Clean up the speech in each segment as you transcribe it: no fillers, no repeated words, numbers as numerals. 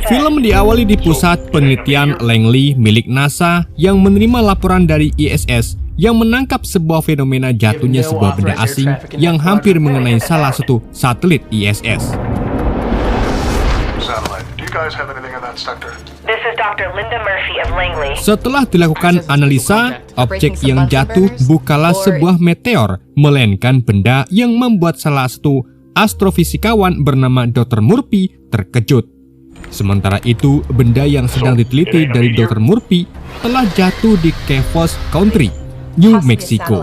Film diawali di pusat penelitian Langley milik NASA yang menerima laporan dari ISS yang menangkap sebuah fenomena jatuhnya sebuah benda asing yang hampir mengenai salah satu satelit ISS. Setelah dilakukan analisa, objek yang jatuh bukanlah sebuah meteor, melainkan benda yang membuat salah satu astrofisikawan bernama Dr. Murphy terkejut. Sementara itu, benda yang sedang diteliti dari Dr. Murphy telah jatuh di Kavos Country, New Mexico.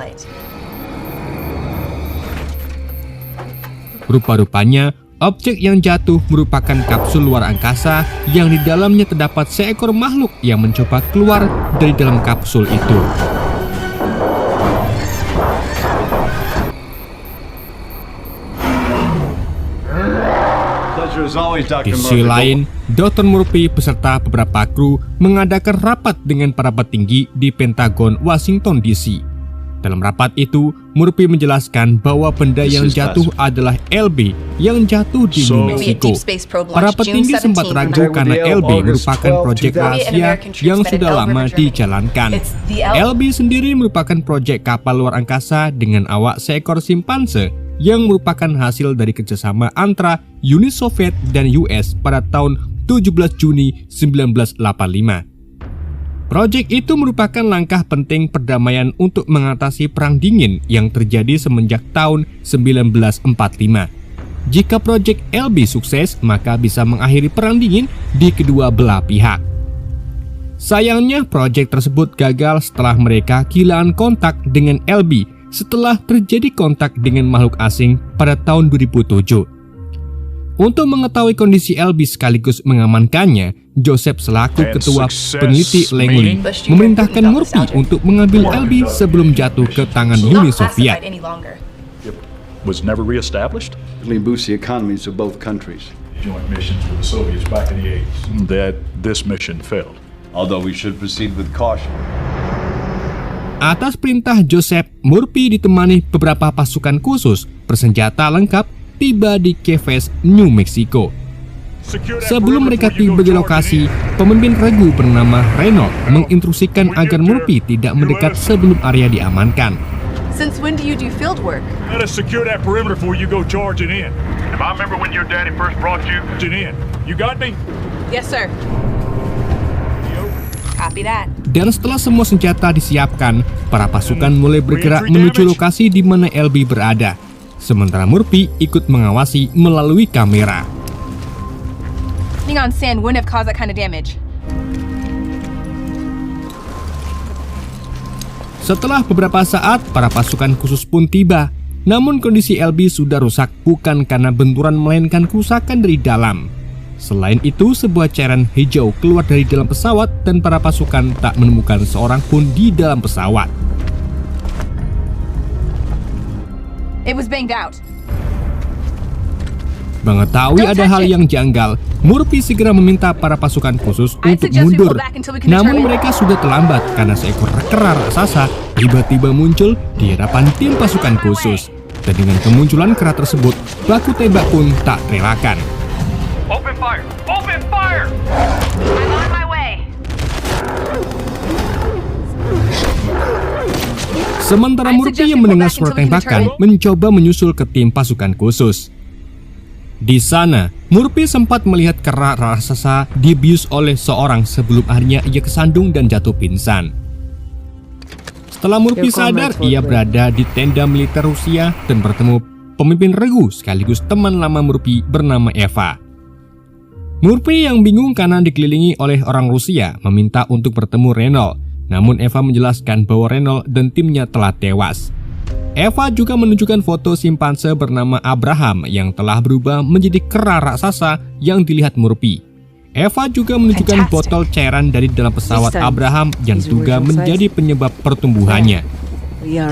Rupa-rupanya, objek yang jatuh merupakan kapsul luar angkasa yang di dalamnya terdapat seekor makhluk yang mencoba keluar dari dalam kapsul itu. Di sisi lain, Dr. Murphy beserta beberapa kru mengadakan rapat dengan para petinggi di Pentagon, Washington DC. Dalam rapat itu, Murphy menjelaskan bahwa benda yang jatuh adalah LB yang jatuh di New Mexico. Para petinggi sempat ragu karena LB merupakan proyek rahasia yang sudah lama dijalankan. LB sendiri merupakan proyek kapal luar angkasa dengan awak seekor simpanse yang merupakan hasil dari kerjasama antara Uni Soviet dan US pada tahun 17 Juni 1985. Proyek itu merupakan langkah penting perdamaian untuk mengatasi Perang Dingin yang terjadi semenjak tahun 1945. Jika proyek LB sukses, maka bisa mengakhiri Perang Dingin di kedua belah pihak. Sayangnya, proyek tersebut gagal setelah mereka kehilangan kontak dengan LB setelah terjadi kontak dengan makhluk asing pada tahun 2007. Untuk mengetahui kondisi LB sekaligus mengamankannya, Joseph selaku ketua peneliti Langley memerintahkan Murphy untuk mengambil LB sebelum jatuh ke tangan Uni Soviet. Was never reestablished? Boost the economies of both countries. Joint missions with the Soviets back in the 80s. That this mission failed. Although we should proceed with caution. Atas perintah Joseph, Murphy ditemani beberapa pasukan khusus bersenjata lengkap tiba di Kavos, New Mexico. Sebelum mereka tiba di lokasi, pemimpin regu bernama Reynolds menginstruksikan agar Murphy tidak mendekat sebelum area diamankan. Since when do you do field work? Let us secure that perimeter before you go charging in. If I remember when your daddy first brought you in. You got me? Yes, sir. Copy that. Dan setelah semua senjata disiapkan, para pasukan mulai bergerak menuju lokasi di mana LB berada. Sementara Murphy ikut mengawasi melalui kamera. Landing on sand wouldn't have caused that kind of damage. Setelah beberapa saat, para pasukan khusus pun tiba. Namun kondisi LB sudah rusak bukan karena benturan melainkan kerusakan dari dalam. Selain itu, sebuah cairan hijau keluar dari dalam pesawat dan para pasukan tak menemukan seorang pun di dalam pesawat. It was banged out. Mengetahui ada hal yang janggal, Murphy segera meminta para pasukan khusus untuk mundur. Namun mereka sudah terlambat karena seekor kera raksasa tiba-tiba muncul di hadapan tim pasukan khusus. Dan dengan kemunculan kera tersebut, baku tembak pun tak terelakkan. Open fire! Open fire! I'm on my way. Sementara Murphy yang mendengar suara tembakan mencoba menyusul ke tim pasukan khusus. Di sana, Murphy sempat melihat kera raksasa dibius oleh seorang sebelum akhirnya ia kesandung dan jatuh pingsan. Setelah Murphy sadar, ia berada di tenda militer Rusia dan bertemu pemimpin regu sekaligus teman lama Murphy bernama Eva. Murphy yang bingung karena dikelilingi oleh orang Rusia meminta untuk bertemu Reynolds. Namun Eva menjelaskan bahwa Reynolds dan timnya telah tewas. Eva juga menunjukkan foto simpanse bernama Abraham yang telah berubah menjadi kera raksasa yang dilihat Murphy. Eva juga menunjukkan botol cairan dari dalam pesawat Abraham yang diduga menjadi penyebab pertumbuhannya.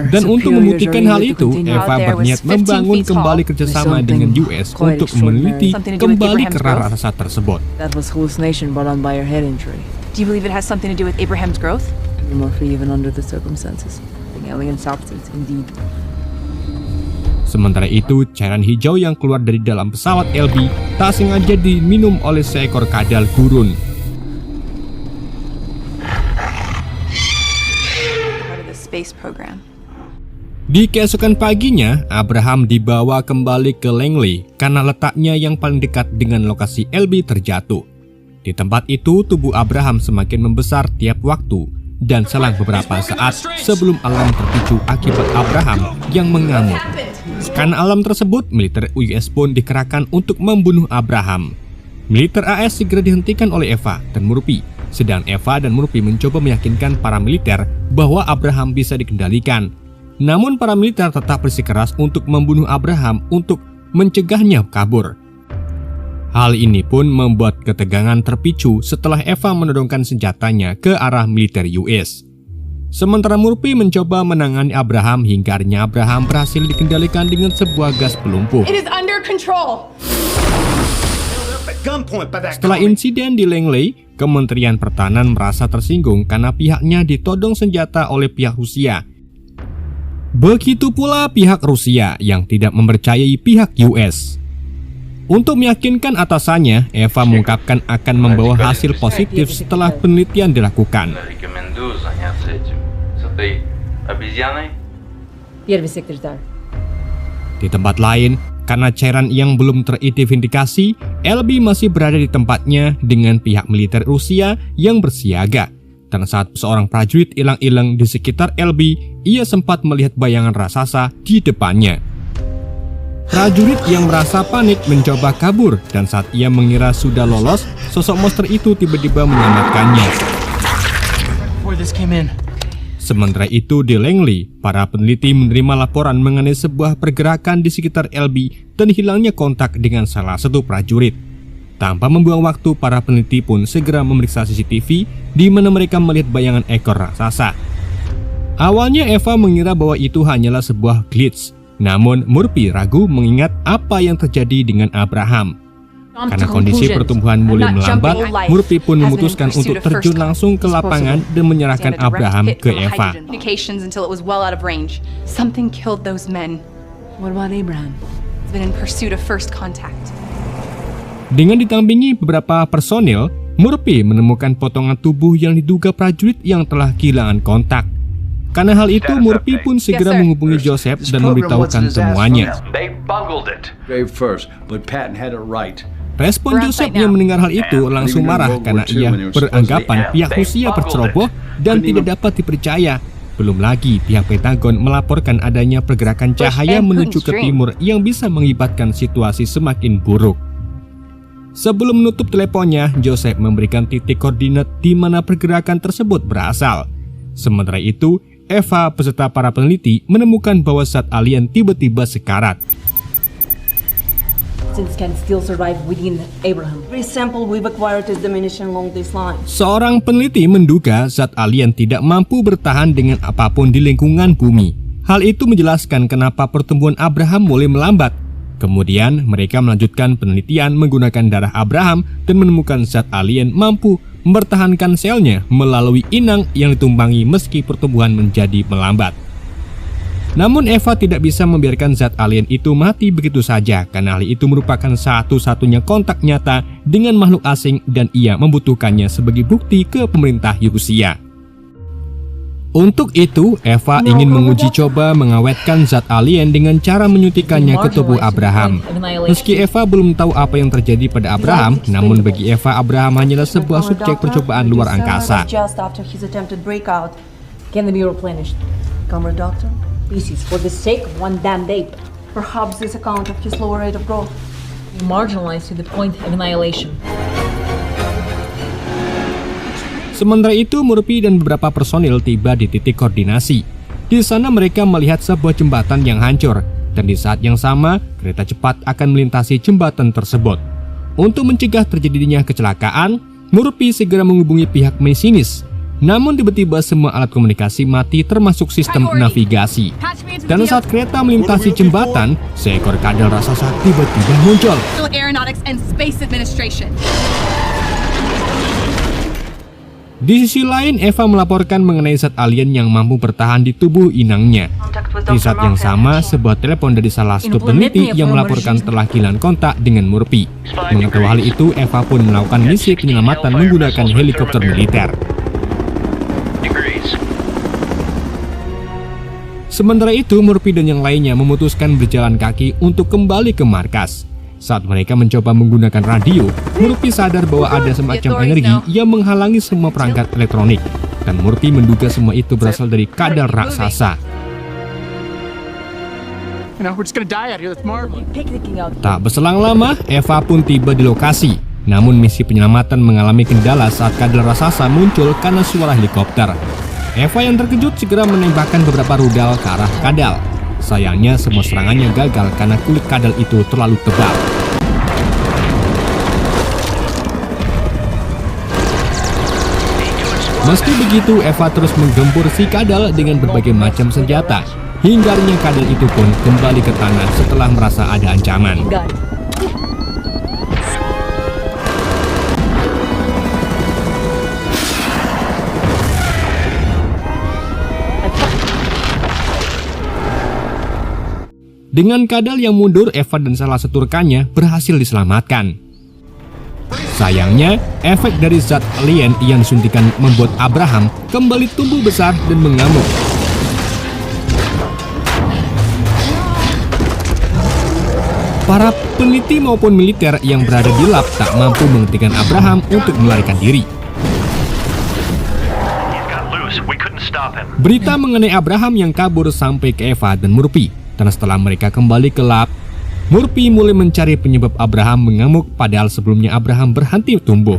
Dan untuk membuktikan hal itu, Eva berniat membangun kembali kerjasama dengan US untuk meneliti kembali kera raksasa tersebut. Do you believe it has something to do with Abraham's growth? Even under the circumstances. Alien substance, indeed. Sementara itu, cairan hijau yang keluar dari dalam pesawat LB tak sengaja diminum oleh seekor kadal gurun. Part of the space program. Di keesokan paginya, Abraham dibawa kembali ke Langley karena letaknya yang paling dekat dengan lokasi LB terjatuh. Di tempat itu, tubuh Abraham semakin membesar tiap waktu dan selang beberapa saat sebelum alarm terpicu akibat Abraham yang mengamuk. Karena alarm tersebut, militer US pun dikerahkan untuk membunuh Abraham. Militer AS segera dihentikan oleh Eva dan Murphy, sedang Eva dan Murphy mencoba meyakinkan para militer bahwa Abraham bisa dikendalikan. Namun para militer tetap bersikeras untuk membunuh Abraham untuk mencegahnya kabur. Hal ini pun membuat ketegangan terpicu setelah Eva menodongkan senjatanya ke arah militer US. Sementara Murphy mencoba menangani Abraham hingga akhirnya Abraham berhasil dikendalikan dengan sebuah gas pelumpuh. It is under control. Setelah insiden di Langley, Kementerian Pertahanan merasa tersinggung karena pihaknya ditodong senjata oleh pihak Rusia. Begitu pula pihak Rusia yang tidak mempercayai pihak US. Untuk meyakinkan atasannya, Eva mengungkapkan akan membawa hasil positif setelah penelitian dilakukan. Di tempat lain, karena cairan yang belum teridentifikasi, LB masih berada di tempatnya dengan pihak militer Rusia yang bersiaga. Dan saat seorang prajurit hilang-hilang di sekitar LB, ia sempat melihat bayangan raksasa di depannya. Prajurit yang merasa panik mencoba kabur, dan saat ia mengira sudah lolos, sosok monster itu tiba-tiba menyelamatkannya. Sementara itu di Langley, para peneliti menerima laporan mengenai sebuah pergerakan di sekitar LB dan hilangnya kontak dengan salah satu prajurit. Tanpa membuang waktu, para peneliti pun segera memeriksa CCTV di mana mereka melihat bayangan ekor raksasa. Awalnya Eva mengira bahwa itu hanyalah sebuah glitch, namun Murphy ragu mengingat apa yang terjadi dengan Abraham. Karena kondisi pertumbuhan mulai melambat, Murphy pun memutuskan untuk terjun langsung ke lapangan dan menyerahkan Abraham ke Eva. Until it was well out of range. Something killed those men. What about Abraham? He's been in pursuit of first contact. Dengan didampingi beberapa personil, Murphy menemukan potongan tubuh yang diduga prajurit yang telah kehilangan kontak. Karena hal itu, Murphy pun segera menghubungi Joseph dan memberitahukan semuanya. Respon Joseph yang mendengar hal itu langsung marah karena ia beranggapan pihak Rusia berceroboh dan tidak dapat dipercaya. Belum lagi pihak Pentagon melaporkan adanya pergerakan cahaya menuju ke timur yang bisa mengakibatkan situasi semakin buruk. Sebelum menutup teleponnya, Joseph memberikan titik koordinat di mana pergerakan tersebut berasal. Sementara itu, Eva beserta para peneliti menemukan bahwa zat alien tiba-tiba sekarat. Can still survive within Abraham. Every sample we've acquired is diminishing along this line. Seorang peneliti menduga zat alien tidak mampu bertahan dengan apapun di lingkungan bumi. Hal itu menjelaskan kenapa pertumbuhan Abraham mulai melambat. Kemudian mereka melanjutkan penelitian menggunakan darah Abraham dan menemukan zat alien mampu mempertahankan selnya melalui inang yang ditumpangi meski pertumbuhan menjadi melambat. Namun Eva tidak bisa membiarkan zat alien itu mati begitu saja karena hal itu merupakan satu-satunya kontak nyata dengan makhluk asing dan ia membutuhkannya sebagai bukti ke pemerintah Rusia. Untuk itu, Eva ingin menguji coba mengawetkan zat alien dengan cara menyuntikkannya ke tubuh Abraham. Meski Eva belum tahu apa yang terjadi pada Abraham, namun bagi Eva, Abraham hanyalah sebuah subjek percobaan luar angkasa. Can they be replenished? Comrade Doctor, Species for the sake of one damned ape. perhaps this account of his lower rate of growth. Marginalized to the point of annihilation. Sementara itu, Murphy dan beberapa personil tiba di titik koordinasi. Di sana mereka melihat sebuah jembatan yang hancur, dan di saat yang sama, kereta cepat akan melintasi jembatan tersebut. Untuk mencegah terjadinya kecelakaan, Murphy segera menghubungi pihak masinis. Namun tiba-tiba semua alat komunikasi mati termasuk sistem navigasi. Dan saat kereta melintasi jembatan, seekor kadal raksasa tiba-tiba muncul. Aeronautics and Space Administration. Di sisi lain, Eva melaporkan mengenai zat alien yang mampu bertahan di tubuh inangnya. Contact with Di saat yang sama, sebuah telepon dari salah satu peneliti yang melaporkan telah kehilangan kontak dengan Murphy. Mengetahui hal itu, Eva pun melakukan misi penyelamatan menggunakan helikopter militer. Sementara itu, Murphy dan yang lainnya memutuskan berjalan kaki untuk kembali ke markas. Saat mereka mencoba menggunakan radio, Murphy sadar bahwa ada semacam energi yang menghalangi semua perangkat elektronik. Dan Murphy menduga semua itu berasal dari kadal raksasa. Tak berselang lama, Eva pun tiba di lokasi. Namun misi penyelamatan mengalami kendala saat kadal raksasa muncul karena suara helikopter. Eva yang terkejut segera menembakkan beberapa rudal ke arah kadal. Sayangnya semua serangannya gagal karena kulit kadal itu terlalu tebal. Meski begitu, Eva terus menggempur si kadal dengan berbagai macam senjata. Hingga akhirnya kadal itu pun kembali ke tanah setelah merasa ada ancaman. Dengan kadal yang mundur, Eva dan salah satu rekannya berhasil diselamatkan. Sayangnya, efek dari zat alien yang disuntikan membuat Abraham kembali tumbuh besar dan mengamuk. Para peneliti maupun militer yang berada di lab tak mampu menghentikan Abraham untuk melarikan diri. Berita mengenai Abraham yang kabur sampai ke Eva dan Murphy. Dan setelah mereka kembali ke lab, Murphy mulai mencari penyebab Abraham mengamuk, padahal sebelumnya Abraham berhenti tumbuh.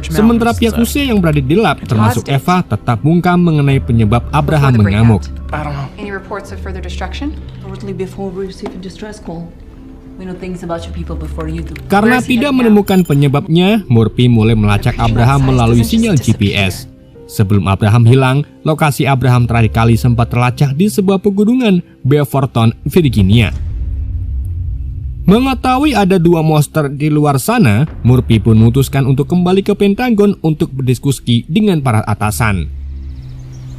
Sementara pihak Rusia yang berada di lab, termasuk Eva, tetap bungkam mengenai penyebab Abraham mengamuk. Any reports of further destruction? Shortly before we received a distress call. We know things about your people before you do. Karena tidak menemukan penyebabnya, Murphy mulai melacak Abraham melalui sinyal GPS. Sebelum Abraham hilang, lokasi Abraham terakhir kali sempat terlacak di sebuah pegunungan Beaverton, Virginia. Mengetahui ada dua monster di luar sana, Murphy pun memutuskan untuk kembali ke Pentagon untuk berdiskusi dengan para atasan.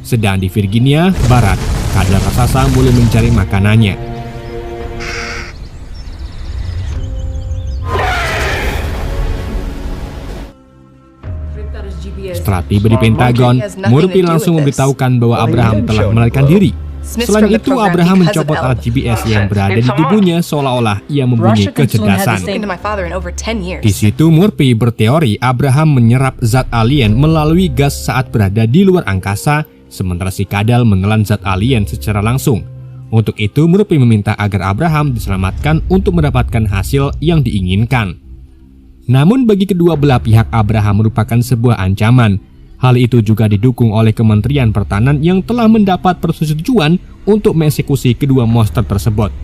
Sedang di Virginia Barat, kadal raksasa mulai mencari makanannya. Setelah tiba di Pentagon, Murphy langsung memberitahukan bahwa Abraham telah melarikan diri. Selain itu, Abraham mencopot alat GPS yang berada di tubuhnya seolah-olah ia mempunyai kecerdasan. Di situ, Murphy berteori Abraham menyerap zat alien melalui gas saat berada di luar angkasa, sementara si kadal menelan zat alien secara langsung. Untuk itu, Murphy meminta agar Abraham diselamatkan untuk mendapatkan hasil yang diinginkan. Namun bagi kedua belah pihak, Abraham merupakan sebuah ancaman. Hal itu juga didukung oleh Kementerian Pertahanan yang telah mendapat persetujuan untuk mengeksekusi kedua monster tersebut.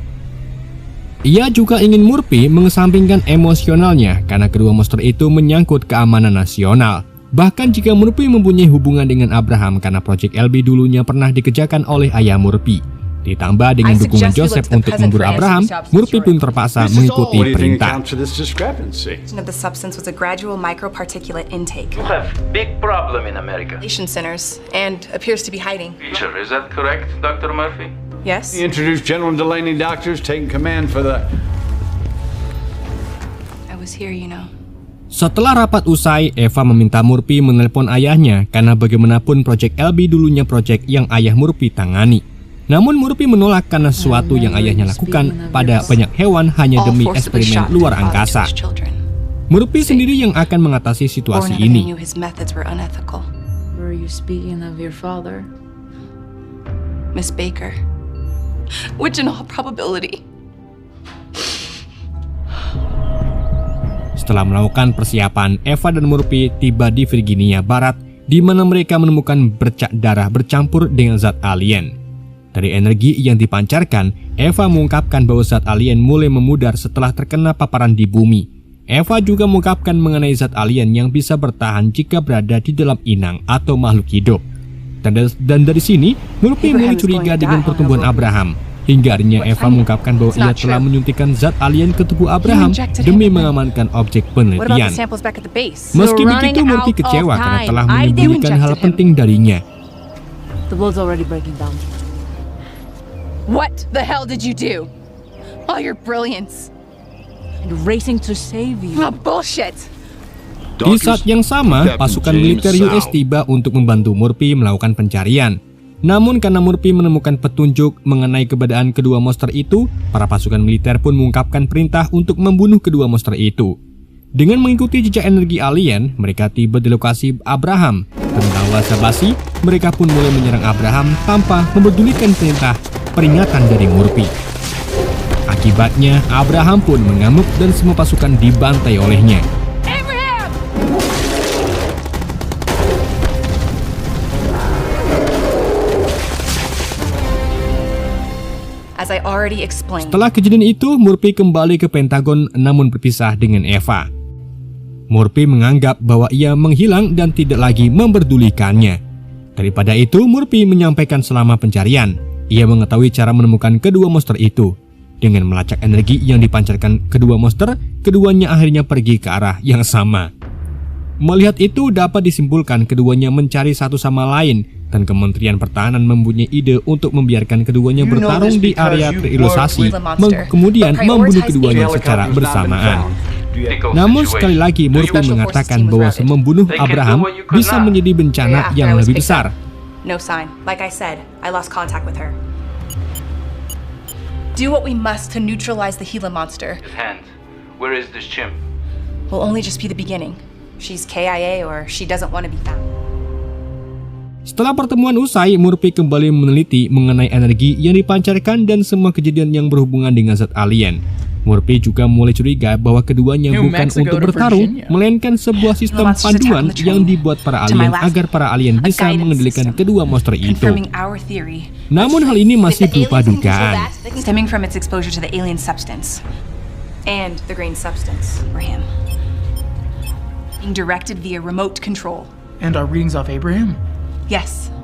Ia juga ingin Murphy mengesampingkan emosionalnya karena kedua monster itu menyangkut keamanan nasional. Bahkan jika Murphy mempunyai hubungan dengan Abraham karena Project LB dulunya pernah dikerjakan oleh ayah Murphy. Ditambah dengan dukungan Joseph untuk memburu Abraham, Murphy pun terpaksa mengikuti perintah. The substance was a gradual microparticulate intake. You have big problem in America. Centers and appears to be hiding. Teacher, is that correct, Dr. Murphy? Yes. He introduced General Delaney doctors taking command for the... I was here, you know. Setelah rapat usai, Eva meminta Murphy menelpon ayahnya karena bagaimanapun Project LB dulunya proyek yang ayah Murphy tangani. Namun Murphy menolak karena sesuatu yang ayahnya lakukan pada banyak hewan hanya demi eksperimen luar angkasa. Murphy sendiri yang akan mengatasi situasi ini. Were you speaking of your father? Miss Baker. Which in all probability. Setelah melakukan persiapan, Eva dan Murphy tiba di Virginia Barat, di mana mereka menemukan bercak darah bercampur dengan zat alien. Dari energi yang dipancarkan, Eva mengungkapkan bahwa zat alien mulai memudar setelah terkena paparan di bumi. Eva juga mengungkapkan mengenai zat alien yang bisa bertahan jika berada di dalam inang atau makhluk hidup. Dan dari sini, Murphy mulai curiga dengan pertumbuhan Abraham. Hingga akhirnya Eva mengungkapkan bahwa ia telah menyuntikkan zat alien ke tubuh Abraham demi mengamankan objek penelitian. Meski begitu, Murphy kecewa karena telah menyembunyikan hal penting darinya. The wall's already breaking down. What the hell did you do? All your brilliance. And racing to save you. Oh, bullshit! Di saat yang sama, pasukan militer US tiba untuk membantu Murphy melakukan pencarian. Namun karena Murphy menemukan petunjuk mengenai keberadaan kedua monster itu, para pasukan militer pun mengungkapkan perintah untuk membunuh kedua monster itu. Dengan mengikuti jejak energi alien, mereka tiba di lokasi Abraham. Tanpa basa-basi, mereka pun mulai menyerang Abraham tanpa mempedulikan perintah peringatan dari Murphy. Akibatnya, Abraham pun mengamuk dan semua pasukan dibantai olehnya. As I already explained. Setelah kejadian itu, Murphy kembali ke Pentagon namun berpisah dengan Eva. Murphy menganggap bahwa ia menghilang dan tidak lagi memperdulikannya. Daripada itu, Murphy menyampaikan selama pencarian, ia mengetahui cara menemukan kedua monster itu. Dengan melacak energi yang dipancarkan kedua monster, keduanya akhirnya pergi ke arah yang sama. Melihat itu, dapat disimpulkan keduanya mencari satu sama lain, dan Kementerian Pertahanan mempunyai ide untuk membiarkan keduanya bertarung di area terilusasi, kemudian membunuh keduanya secara bersamaan. Namun sekali lagi Murphy mengatakan bahwa membunuh Abraham bisa menjadi bencana yang lebih besar. No sign. Like I said, I lost contact with her. Do what we must to neutralize the Gila monster. Hand. Where is this chimp? Will only just be the beginning. She's KIA or she doesn't want to be found. Setelah pertemuan usai, Murphy kembali meneliti mengenai energi yang dipancarkan dan semua kejadian yang berhubungan dengan zat alien. Murphy juga mulai curiga bahwa keduanya bukan untuk bertarung, melainkan sebuah sistem panduan yang dibuat para alien agar para alien bisa mengendalikan kedua monster itu. Namun hal ini masih berupa dugaan. Stemming from its exposure to the alien substance and the green substance for him. Being directed via remote control. And our readings off Abraham? Yes.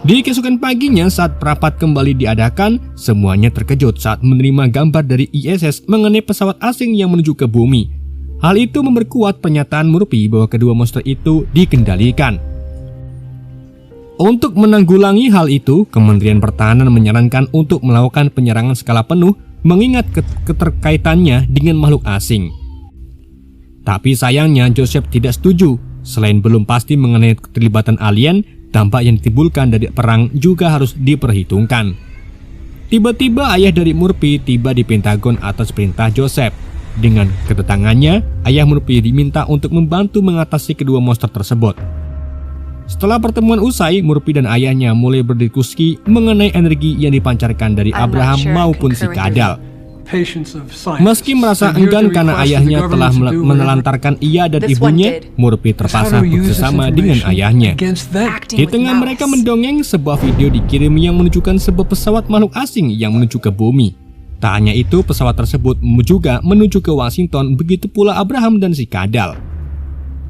Di keesokan paginya saat rapat kembali diadakan, semuanya terkejut saat menerima gambar dari ISS mengenai pesawat asing yang menuju ke bumi. Hal itu memperkuat pernyataan Murphy bahwa kedua monster itu dikendalikan. Untuk menanggulangi hal itu, Kementerian Pertahanan menyarankan untuk melakukan penyerangan skala penuh mengingat keterkaitannya dengan makhluk asing. Tapi sayangnya Joseph tidak setuju. Selain belum pasti mengenai keterlibatan alien, dampak yang ditimbulkan dari perang juga harus diperhitungkan. Tiba-tiba ayah dari Murphy tiba di Pentagon atas perintah Joseph. Dengan kedatangannya, ayah Murphy diminta untuk membantu mengatasi kedua monster tersebut. Setelah pertemuan usai, Murphy dan ayahnya mulai berdiskusi mengenai energi yang dipancarkan dari Abraham maupun si Kadal. Meski merasa enggan karena ayahnya telah menelantarkan ia dan ibunya, Murphy terpaksa bersama dengan ayahnya. Di tengah mereka mendongeng, sebuah video dikirim yang menunjukkan sebuah pesawat makhluk asing yang menuju ke bumi. Tak hanya itu, pesawat tersebut juga menuju ke Washington, begitu pula Abraham dan si Kadal.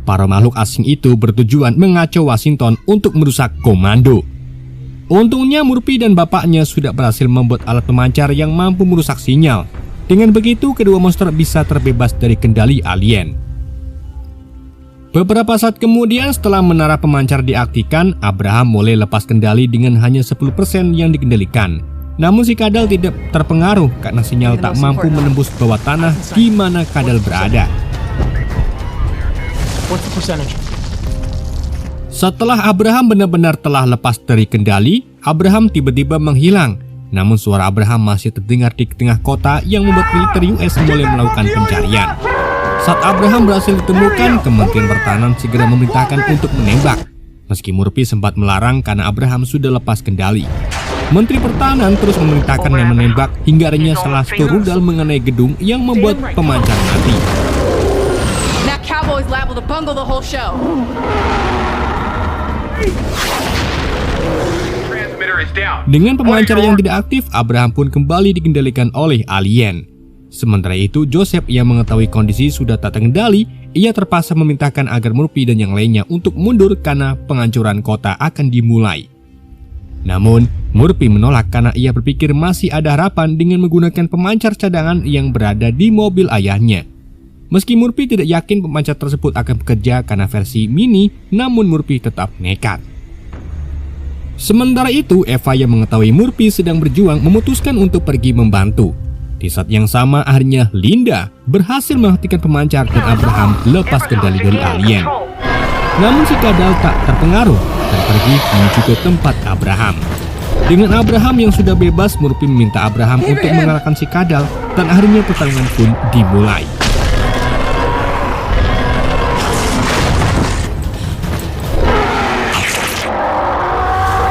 Para makhluk asing itu bertujuan mengacau Washington untuk merusak komando. Untungnya Murphy dan bapaknya sudah berhasil membuat alat pemancar yang mampu merusak sinyal. Dengan begitu, kedua monster bisa terbebas dari kendali alien. Beberapa saat kemudian, setelah menara pemancar diaktifkan, Abraham mulai lepas kendali dengan hanya 10% yang dikendalikan. Namun si Kadal tidak terpengaruh karena sinyal tak mampu menembus bawah tanah di mana Kadal berada. Setelah Abraham benar-benar telah lepas dari kendali, Abraham tiba-tiba menghilang. Namun suara Abraham masih terdengar di tengah kota yang membuat militer US mulai melakukan pencarian. Saat Abraham berhasil ditemukan, Kementerian Pertahanan segera memerintahkan untuk menembak. Meski Murphy sempat melarang karena Abraham sudah lepas kendali. Menteri Pertahanan terus memerintahkannya menembak hingga akhirnya salah satu rudal mengenai gedung yang membuat pemancar mati. That cowboy's liable to bungle the whole show. Dengan pemancar yang tidak aktif, Abraham pun kembali dikendalikan oleh alien. Sementara itu, Joseph yang mengetahui kondisi sudah tak terkendali, ia terpaksa memerintahkan agar Murphy dan yang lainnya untuk mundur karena penghancuran kota akan dimulai. Namun, Murphy menolak karena ia berpikir masih ada harapan dengan menggunakan pemancar cadangan yang berada di mobil ayahnya. Meski Murphy tidak yakin pemancar tersebut akan bekerja karena versi mini, namun Murphy tetap nekat. Sementara itu, Eva yang mengetahui Murphy sedang berjuang memutuskan untuk pergi membantu. Di saat yang sama, akhirnya Linda berhasil menghentikan pemancar dan Abraham lepas kendali dari alien. Namun si kadal tak terpengaruh dan pergi menuju ke tempat Abraham. Dengan Abraham yang sudah bebas, Murphy meminta Abraham untuk mengalahkan si kadal dan akhirnya pertarungan pun dimulai.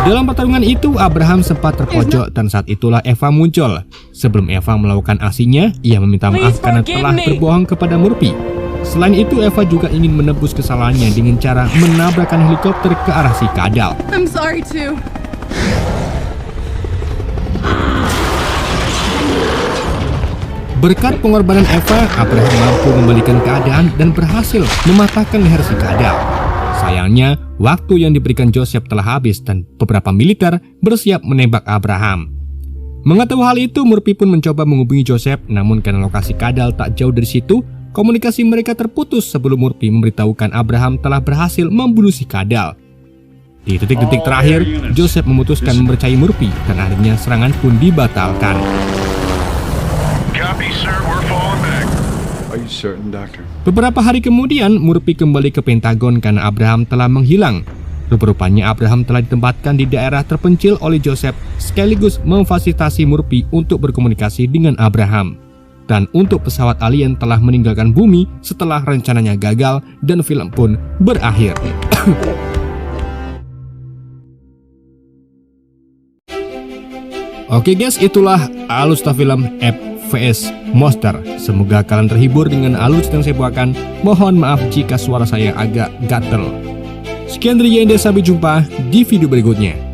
Dalam pertarungan itu, Abraham sempat terpojok dan saat itulah Eva muncul. Sebelum Eva melakukan aksinya, ia meminta maaf karena telah berbohong kepada Murphy. Selain itu, Eva juga ingin menebus kesalahannya dengan cara menabrakkan helikopter ke arah si kadal. I'm sorry too. Berkat pengorbanan Eva, Abraham mampu membalikan keadaan dan berhasil mematahkan leher si kadal. Sayangnya, waktu yang diberikan Joseph telah habis dan beberapa militer bersiap menembak Abraham. Mengetahui hal itu, Murphy pun mencoba menghubungi Joseph, namun karena lokasi kadal tak jauh dari situ, komunikasi mereka terputus sebelum Murphy memberitahukan Abraham telah berhasil membunuh si kadal. Di detik-detik terakhir, Joseph memutuskan mempercayai Murphy dan akhirnya serangan pun dibatalkan. Copy, sir. We're falling back. Are you certain, Doctor? Beberapa hari kemudian, Murphy kembali ke Pentagon karena Abraham telah menghilang. Rupa-rupanya Abraham telah ditempatkan di daerah terpencil oleh Joseph, sekaligus memfasilitasi Murphy untuk berkomunikasi dengan Abraham. Dan untuk pesawat alien telah meninggalkan bumi setelah rencananya gagal dan film pun berakhir. Oke guys, itulah Alucita Film vs Monster. Semoga kalian terhibur dengan alucita yang saya bawakan. Mohon maaf jika suara saya agak gatel. Sekian dari Yende, sampai jumpa di video berikutnya.